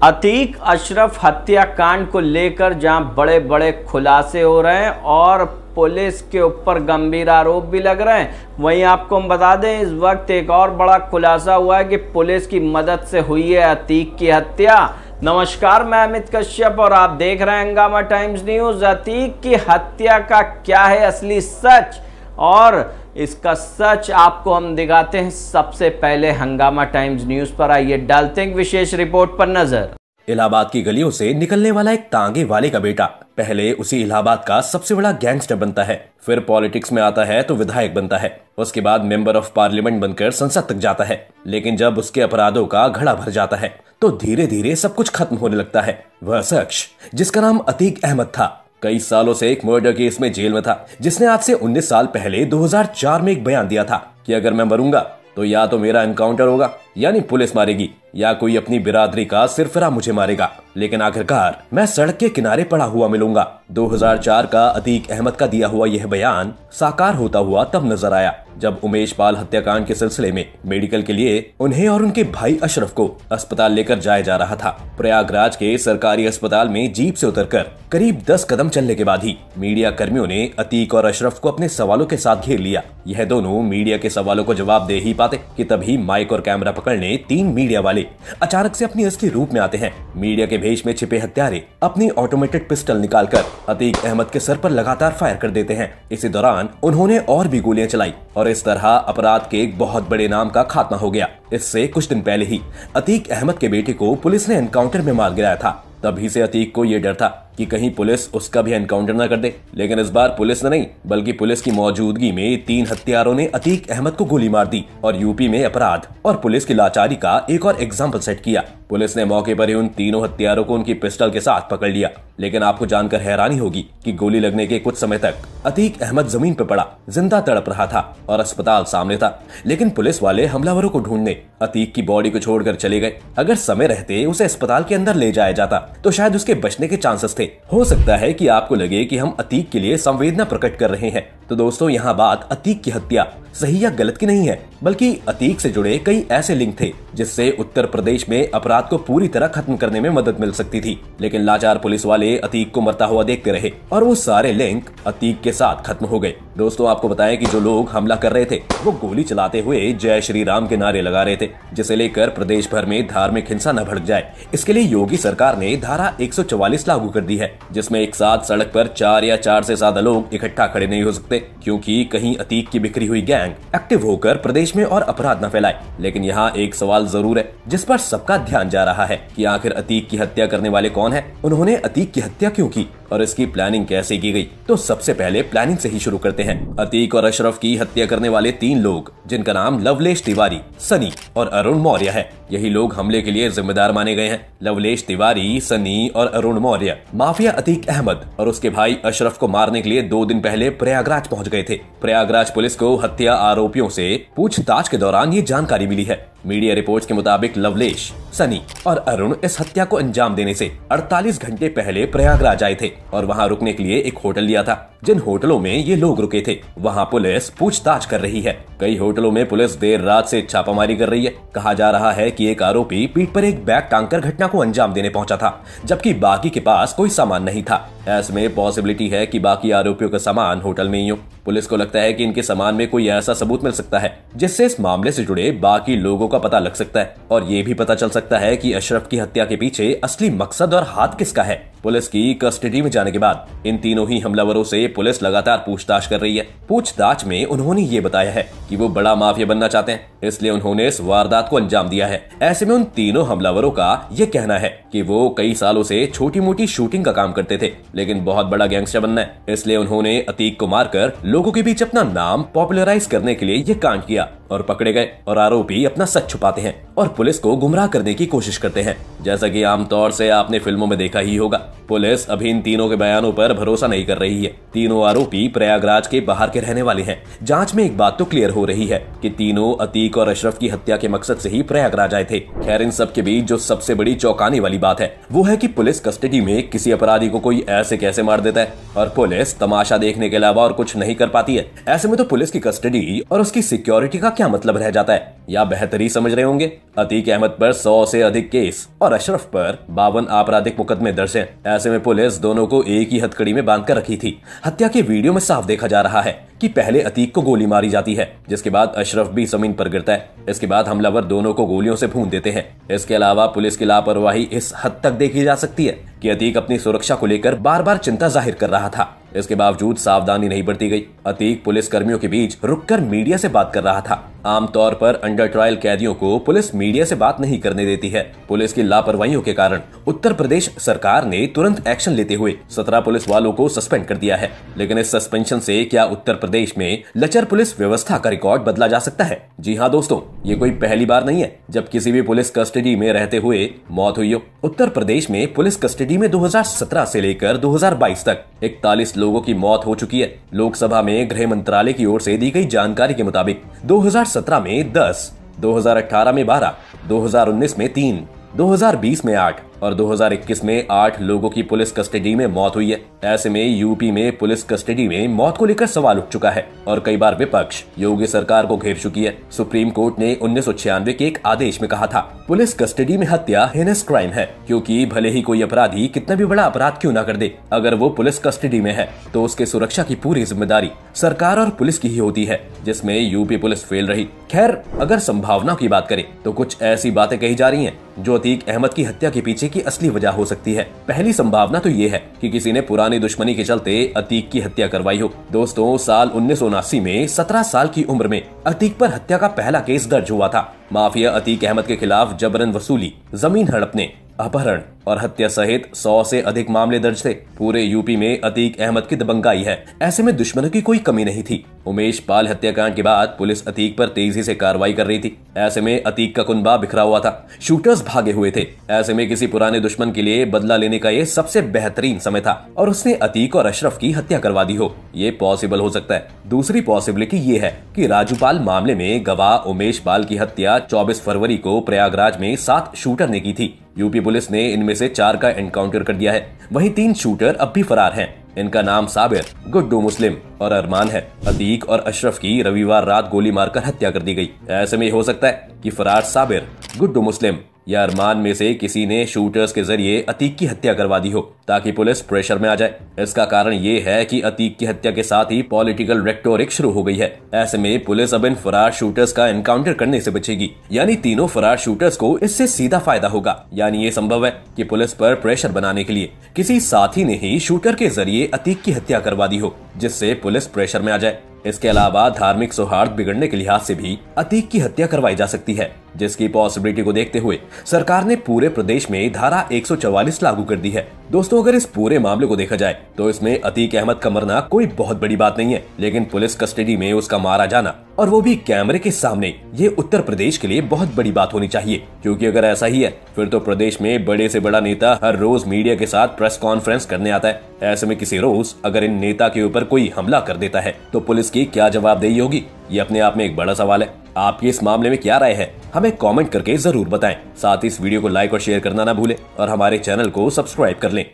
अतीक अशरफ हत्याकांड को लेकर जहां बड़े बड़े खुलासे हो रहे हैं और पुलिस के ऊपर गंभीर आरोप भी लग रहे हैं, वहीं आपको हम बता दें इस वक्त एक और बड़ा खुलासा हुआ है कि पुलिस की मदद से हुई है अतीक की हत्या। नमस्कार, मैं अमित कश्यप और आप देख रहे हैं हंगामा टाइम्स न्यूज। अतीक की हत्या का क्या है असली सच, और इसका सच आपको हम दिखाते हैं सबसे पहले हंगामा टाइम्स न्यूज पर। आइए डालते हैं विशेष रिपोर्ट पर नजर। इलाहाबाद की गलियों से निकलने वाला एक तांगे वाले का बेटा पहले उसी इलाहाबाद का सबसे बड़ा गैंगस्टर बनता है, फिर पॉलिटिक्स में आता है तो विधायक बनता है, उसके बाद मेंबर ऑफ पार्लियामेंट बनकर संसद तक जाता है। लेकिन जब उसके अपराधों का घड़ा भर जाता है तो धीरे धीरे सब कुछ खत्म होने लगता है। वह शख्स जिसका नाम अतीक अहमद था, कई सालों से एक मर्डर केस में जेल में था, जिसने आज से 19 साल पहले 2004 में एक बयान दिया था कि अगर मैं मरूंगा तो या तो मेरा एनकाउंटर होगा, यानी पुलिस मारेगी, या कोई अपनी बिरादरी का सिरफिरा मुझे मारेगा, लेकिन आखिरकार मैं सड़क के किनारे पड़ा हुआ मिलूंगा। 2004 का अतीक अहमद का दिया हुआ यह बयान साकार होता हुआ तब नजर आया जब उमेश पाल हत्याकांड के सिलसिले में मेडिकल के लिए उन्हें और उनके भाई अशरफ को अस्पताल लेकर जाया जा रहा था। प्रयागराज के सरकारी अस्पताल में जीप से उतरकर करीब 10 कदम चलने के बाद ही मीडिया कर्मियों ने अतीक और अशरफ को अपने सवालों के साथ घेर लिया। यह दोनों मीडिया के सवालों को जवाब दे ही पाते कि तभी माइक और कैमरा पकड़ने 3 मीडिया वाले अचानक से अपनी असली रूप में आते हैं। मीडिया के भेष में छिपे हत्यारे अपनी ऑटोमेटेड पिस्टल निकालकर अतीक अहमद के सर पर लगातार फायर कर देते हैं। इसी दौरान उन्होंने और भी गोलियां चलाई और इस तरह अपराध के एक बहुत बड़े नाम का खात्मा हो गया। इससे कुछ दिन पहले ही अतीक अहमद के बेटे को पुलिस ने एनकाउंटर में मार गिराया था। तभी से अतीक को यह डर था कि कहीं पुलिस उसका भी एनकाउंटर न कर दे। लेकिन इस बार पुलिस ने नहीं, बल्कि पुलिस की मौजूदगी में 3 हत्यारों ने अतीक अहमद को गोली मार दी और यूपी में अपराध और पुलिस की लाचारी का एक और एग्जाम्पल सेट किया। पुलिस ने मौके पर ही उन तीनों हत्यारों को उनकी पिस्टल के साथ पकड़ लिया। लेकिन आपको जानकर हैरानी होगी कि गोली लगने के कुछ समय तक अतीक अहमद जमीन पर पड़ा जिंदा तड़प रहा था और अस्पताल सामने था। लेकिन पुलिस वाले हमलावरों को ढूंढने अतीक की बॉडी को छोड़कर चले गए। अगर समय रहते उसे अस्पताल के अंदर ले जाया जाता तो शायद उसके बचने के चांसेस थे। हो सकता है कि आपको लगे कि हम अतीक के लिए संवेदना प्रकट कर रहे हैं, तो दोस्तों यहाँ बात अतीक की हत्या सही या गलत की नहीं है, बल्कि अतीक से जुड़े कई ऐसे लिंक थे जिससे उत्तर प्रदेश में अपराध को पूरी तरह खत्म करने में मदद मिल सकती थी। लेकिन लाचार पुलिस वाले अतीक को मरता हुआ देखते रहे और वो सारे लिंक अतीक के साथ खत्म हो गए। दोस्तों आपको बताएं कि जो लोग हमला कर रहे थे वो गोली चलाते हुए जय श्री राम के नारे लगा रहे थे, जिसे लेकर प्रदेश भर में धार्मिक हिंसा न भड़क जाए। इसके लिए योगी सरकार ने धारा 144 लागू कर दी है, जिसमें एक साथ सड़क पर 4 या 4 से ज्यादा लोग इकट्ठा खड़े नहीं हो सकते, क्योंकि कहीं अतीक की बिखरी हुई गैंग एक्टिव होकर प्रदेश में और अपराध न फैलाए। लेकिन यहाँ एक सवाल जरूर है जिस पर सबका ध्यान जा रहा है कि आखिर अतीक की हत्या करने वाले कौन है, उन्होंने अतीक की हत्या क्यों की और इसकी प्लानिंग कैसे की गई। तो सबसे पहले प्लानिंग से ही शुरू करते हैं। अतीक और अशरफ की हत्या करने वाले 3 लोग, जिनका नाम लवलेश तिवारी, सनी और अरुण मौर्य है, यही लोग हमले के लिए जिम्मेदार माने गए हैं। लवलेश तिवारी, सनी और अरुण मौर्य माफिया अतीक अहमद और उसके भाई अशरफ को मारने के लिए 2 दिन पहले प्रयागराज पहुंच गए थे। प्रयागराज पुलिस को हत्या आरोपियों से पूछताछ के दौरान ये जानकारी मिली है। मीडिया रिपोर्ट्स के मुताबिक लवलेश, सनी और अरुण इस हत्या को अंजाम देने से 48 घंटे पहले प्रयागराज आए थे और वहां रुकने के लिए एक होटल लिया था। जिन होटलों में ये लोग रुके थे वहां पुलिस पूछताछ कर रही है। कई होटलों में पुलिस देर रात से छापामारी कर रही है। कहा जा रहा है कि एक आरोपी पीठ पर एक बैग टांगकर घटना को अंजाम देने पहुंचा था, जबकि बाकी के पास कोई सामान नहीं था। ऐसे में पॉसिबिलिटी है कि बाकी आरोपियों का सामान होटल में ही हो। पुलिस को लगता है कि इनके सामान में कोई ऐसा सबूत मिल सकता है जिससे इस मामले से जुड़े बाकी लोगों का पता लग सकता है और ये भी पता चल सकता है कि अशरफ की हत्या के पीछे असली मकसद और हाथ किसका है। पुलिस की कस्टडी में जाने के बाद इन तीनों ही हमलावरों से पुलिस लगातार पूछताछ कर रही है। पूछताछ में उन्होंने ये बताया है कि वो बड़ा माफिया बनना चाहते हैं, इसलिए उन्होंने इस वारदात को अंजाम दिया है। ऐसे में उन तीनों हमलावरों का ये कहना है कि वो कई सालों से छोटी मोटी शूटिंग का काम करते थे, लेकिन बहुत बड़ा गैंगस्टर बनना है, इसलिए उन्होंने अतीक को मारकर लोगों के बीच अपना नाम पॉपुलराइज करने के लिए ये कांड किया और पकड़े गए। और आरोपी अपना सच छुपाते हैं और पुलिस को गुमराह करने की कोशिश करते हैं, जैसा कि आमतौर से आपने फिल्मों में देखा ही होगा। पुलिस अभी इन तीनों के बयानों पर भरोसा नहीं कर रही है। तीनों आरोपी प्रयागराज के बाहर के रहने वाले हैं। जांच में एक बात तो क्लियर हो रही है कि तीनों अतीक और अशरफ की हत्या के मकसद से ही प्रयागराज आए थे। खैर, इन सब के बीच जो सबसे बड़ी चौंकाने वाली बात है वो है कि पुलिस कस्टडी में किसी अपराधी को कोई ऐसे कैसे मार देता है और पुलिस तमाशा देखने के अलावा और कुछ नहीं कर कर पाती है। ऐसे में तो पुलिस की कस्टडी और उसकी सिक्योरिटी का क्या मतलब रह जाता है, या बेहतर ही समझ रहे होंगे। अतीक अहमद पर 100 से अधिक केस और अशरफ पर 52 आपराधिक मुकदमे दर्ज हैं। ऐसे में पुलिस दोनों को एक ही हथकड़ी में बांध कर रखी थी। हत्या के वीडियो में साफ देखा जा रहा है कि पहले अतीक को गोली मारी जाती है, जिसके बाद अशरफ भी जमीन पर गिरता है। इसके बाद हमलावर दोनों को गोलियों से भून देते हैं। इसके अलावा पुलिस की लापरवाही इस हद तक देखी जा सकती है कि अतीक अपनी सुरक्षा को लेकर बार बार चिंता जाहिर कर रहा था। इसके बावजूद सावधानी नहीं बरती गई। अतीक पुलिस कर्मियों के बीच रुककर मीडिया से बात कर रहा था। आमतौर पर अंडर ट्रायल कैदियों को पुलिस मीडिया से बात नहीं करने देती है। पुलिस की लापरवाहियों के कारण उत्तर प्रदेश सरकार ने तुरंत एक्शन लेते हुए 17 पुलिस वालों को सस्पेंड कर दिया है। लेकिन इस सस्पेंशन से क्या उत्तर प्रदेश में लचर पुलिस व्यवस्था का रिकॉर्ड बदला जा सकता है? जी हाँ दोस्तों, ये कोई पहली बार नहीं है जब किसी भी पुलिस कस्टडी में रहते हुए मौत हुई हो। उत्तर प्रदेश में पुलिस कस्टडी में 2017 से लेकर 2022 तक 41 लोगों की मौत हो चुकी है। लोकसभा में गृह मंत्रालय की ओर से दी गई जानकारी के मुताबिक 2017 में 10, 2018 में 12, 2019 में 3, 2020 में 8 और 2021 में 8 लोगों की पुलिस कस्टडी में मौत हुई है। ऐसे में यूपी में पुलिस कस्टडी में मौत को लेकर सवाल उठ चुका है और कई बार विपक्ष योगी सरकार को घेर चुकी है। सुप्रीम कोर्ट ने 1996 के एक आदेश में कहा था, पुलिस कस्टडी में हत्या हेनस क्राइम है, क्योंकि भले ही कोई अपराधी कितना भी बड़ा अपराध क्यों न कर दे, अगर वो पुलिस कस्टडी में है तो उसके सुरक्षा की पूरी जिम्मेदारी सरकार और पुलिस की ही होती है, जिसमें यूपी पुलिस फेल रही। खैर, अगर संभावना की बात करें तो कुछ ऐसी बातें कही जा रही हैं जो अतीक अहमद की हत्या के पीछे की असली वजह हो सकती है। पहली संभावना तो ये है कि किसी ने पुरानी दुश्मनी के चलते अतीक की हत्या करवाई हो। दोस्तों, साल 1979 में 17 साल की उम्र में अतीक पर हत्या का पहला केस दर्ज हुआ था। माफिया अतीक अहमद के खिलाफ जबरन वसूली, जमीन हड़पने, अपहरण और हत्या सहित 100 से अधिक मामले दर्ज थे। पूरे यूपी में अतीक अहमद की दबंगाई है। ऐसे में दुश्मनों की कोई कमी नहीं थी। उमेश पाल हत्याकांड के बाद पुलिस अतीक पर तेजी से कार्रवाई कर रही थी। ऐसे में अतीक का कुनबा बिखरा हुआ था, शूटर्स भागे हुए थे। ऐसे में किसी पुराने दुश्मन के लिए बदला लेने का ये सबसे बेहतरीन समय था और उसने अतीक और अशरफ की हत्या करवा दी हो। ये पॉसिबल हो सकता है। दूसरी पॉसिबिलिटी ये है कि राजूपाल मामले में गवाह उमेश पाल की हत्या 24 फरवरी को प्रयागराज में 7 शूटर ने की थी। यूपी पुलिस ने इनमें से 4 का एनकाउंटर कर दिया है। वहीं 3 शूटर अब भी फरार हैं। इनका नाम साबिर, गुड्डू मुस्लिम और अरमान है। अतीक और अशरफ की रविवार रात गोली मारकर हत्या कर दी गई। ऐसे में हो सकता है कि फरार साबिर, गुड्डू मुस्लिम या अरमान में से किसी ने शूटर्स के जरिए अतीक की हत्या करवा दी हो ताकि पुलिस प्रेशर में आ जाए। इसका कारण ये है कि अतीक की हत्या के साथ ही पॉलिटिकल रेटोरिक शुरू हो गई है। ऐसे में पुलिस अब इन फरार शूटर्स का एनकाउंटर करने से बचेगी, यानी तीनों फरार शूटर्स को इससे सीधा फायदा होगा। यानी ये संभव है कि पुलिस पर प्रेशर बनाने के लिए किसी साथी ने ही शूटर के जरिए अतीक की हत्या करवा दी हो, जिससे पुलिस प्रेशर में आ जाए। इसके अलावा धार्मिक सौहार्द बिगड़ने के लिहाज से भी अतीक की हत्या करवाई जा सकती है, जिसकी पॉसिबिलिटी को देखते हुए सरकार ने पूरे प्रदेश में धारा 144 लागू कर दी है। दोस्तों, अगर इस पूरे मामले को देखा जाए तो इसमें अतीक अहमद का मरना कोई बहुत बड़ी बात नहीं है, लेकिन पुलिस कस्टडी में उसका मारा जाना और वो भी कैमरे के सामने, ये उत्तर प्रदेश के लिए बहुत बड़ी बात होनी चाहिए। क्योंकि अगर ऐसा ही है फिर तो प्रदेश में बड़े से बड़ा नेता हर रोज मीडिया के साथ प्रेस कॉन्फ्रेंस करने आता है। ऐसे में किसी रोज अगर इन नेता के ऊपर कोई हमला कर देता है तो पुलिस की क्या जवाबदेही होगी? ये अपने आप में एक बड़ा सवाल है। आपकी इस मामले में क्या राय है, हमें कमेंट करके जरूर बताएं। साथ ही इस वीडियो को लाइक और शेयर करना ना भूलें और हमारे चैनल को सब्सक्राइब कर लें।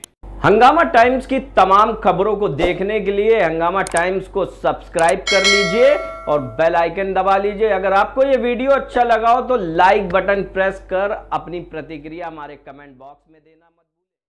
हंगामा टाइम्स की तमाम खबरों को देखने के लिए हंगामा टाइम्स को सब्सक्राइब कर लीजिए और बेल आइकन दबा लीजिए। अगर आपको ये वीडियो अच्छा लगा हो तो लाइक बटन प्रेस कर अपनी प्रतिक्रिया हमारे कमेंट बॉक्स में देना मत